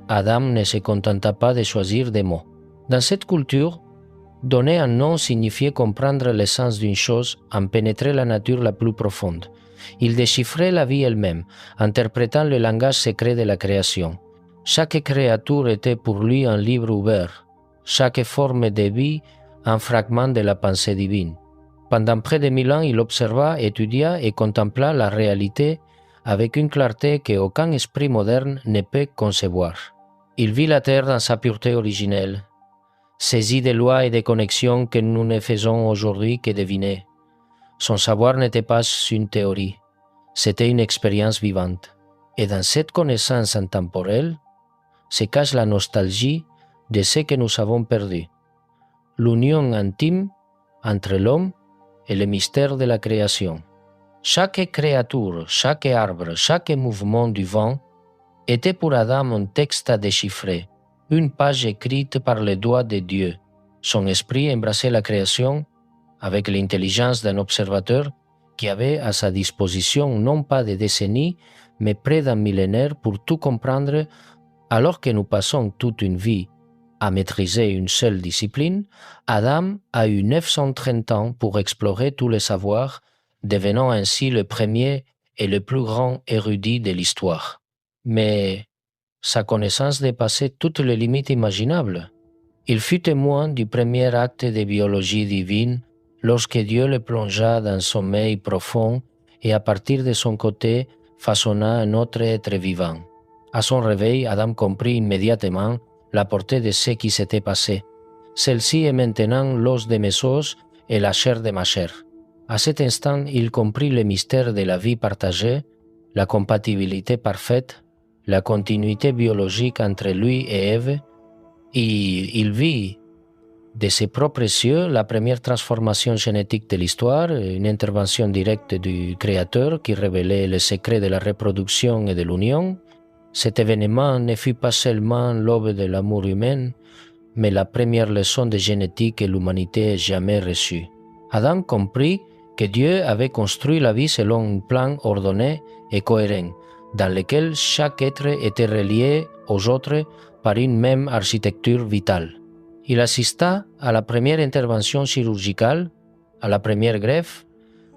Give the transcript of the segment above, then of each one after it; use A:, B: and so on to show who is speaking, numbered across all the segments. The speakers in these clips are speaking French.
A: Adam ne se contenta pas de choisir des mots. Dans cette culture, donner un nom signifiait comprendre l'essence d'une chose, en pénétrer la nature la plus profonde. Il déchiffrait la vie elle-même, interprétant le langage secret de la création. Chaque créature était pour lui un livre ouvert, chaque forme de vie un fragment de la pensée divine. Pendant près de 1000 ans, il observa, étudia et contempla la réalité avec une clarté qu'aucun esprit moderne ne peut concevoir. Il vit la Terre dans sa pureté originelle, saisi des lois et des connexions que nous ne faisons aujourd'hui que deviner. Son savoir n'était pas une théorie, c'était une expérience vivante. Et dans cette connaissance intemporelle se cache la nostalgie de ce que nous avons perdu, l'union intime entre l'homme et le mystère de la création. Chaque créature, chaque arbre, chaque mouvement du vent était pour Adam un texte à déchiffrer, une page écrite par les doigts de Dieu. Son esprit embrassait la création avec l'intelligence d'un observateur qui avait à sa disposition non pas des décennies, mais près d'un millénaire pour tout comprendre. Alors que nous passons toute une vie à maîtriser une seule discipline, Adam a eu 930 ans pour explorer tous les savoirs, devenant ainsi le premier et le plus grand érudit de l'histoire. Mais sa connaissance dépassait toutes les limites imaginables. Il fut témoin du premier acte de biologie divine lorsque Dieu le plongea dans un sommeil profond et à partir de son côté façonna un autre être vivant. À son réveil, Adam comprit immédiatement la portée de ce qui s'était passé. Celle-ci est maintenant l'os de mes os et la chair de ma chair. À cet instant, il comprit le mystère de la vie partagée, la compatibilité parfaite, la continuité biologique entre lui et Ève, et il vit de ses propres yeux la première transformation génétique de l'histoire, une intervention directe du Créateur qui révélait les secrets de la reproduction et de l'union. Cet événement ne fut pas seulement l'aube de l'amour humain, mais la première leçon de génétique que l'humanité ait jamais reçue. Adam comprit que Dieu avait construit la vie selon un plan ordonné et cohérent, dans lequel chaque être était relié aux autres par une même architecture vitale. Il assista à la première intervention chirurgicale, à la première greffe,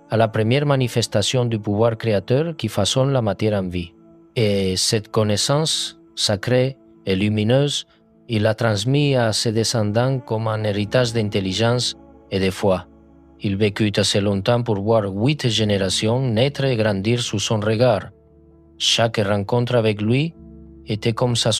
A: à la première manifestation du pouvoir créateur qui façonne la matière en vie. Et cette connaissance sacrée et lumineuse, il l'a transmis à ses descendants comme un héritage d'intelligence et de foi. Il vécut assez longtemps pour voir 8 générations naître et grandir sous son regard. Chaque rencontre avec lui était comme sa